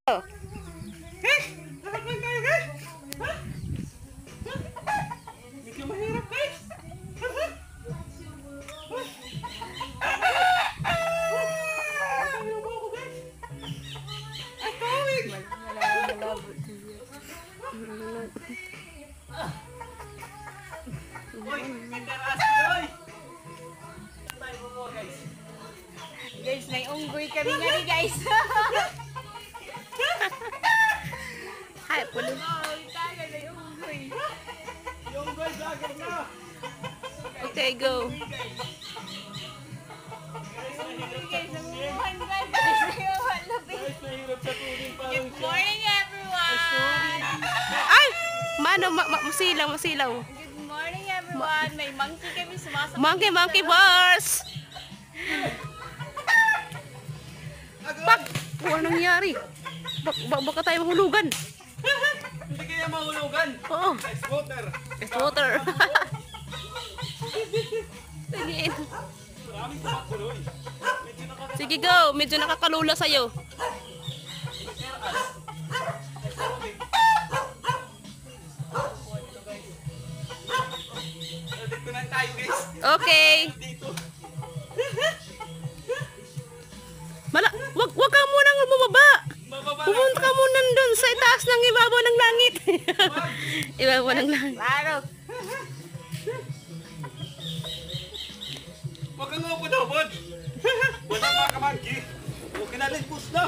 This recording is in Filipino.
Oh. Guys! Lahat lang tayo, guys! Ha? Medyo mahirap, guys! Ayaw mo ako, guys! Ang tawid! Uy! May taras, guys! Tayo mo, guys! Guys, may unggoy kami nga ni guys. Hay, pulo. Oh, tayo may unggoy. Yung guys, agad na! Okay, go. Guys, Namuhan guys. Namuhan lapit. Guys, mahirap sa tubig parang Good siya. morning, everyone. Ay! Mano, masilaw. Good morning, everyone. May monkey kami sumasabay. Monkey bars. Pak! Ano nangyari? Baka tayo mahulugan. Hindi kaya mahulugan. Oo. Ice water. It's water. Sige. Maraming tumakuloy. Medyo nakakataas. Sige, go. Medyo nakakalula sa'yo. Dito na tayo, guys. Okay. Dito. Wag ka munang bumaba. Bababa na. Pumunta ka muna doon sa itaas ng ibabaw ng langit. Ibabaw ng langit. Claro. Huwag kang upod-upod. Wala mga kamangki. Huwag kinalimpos na.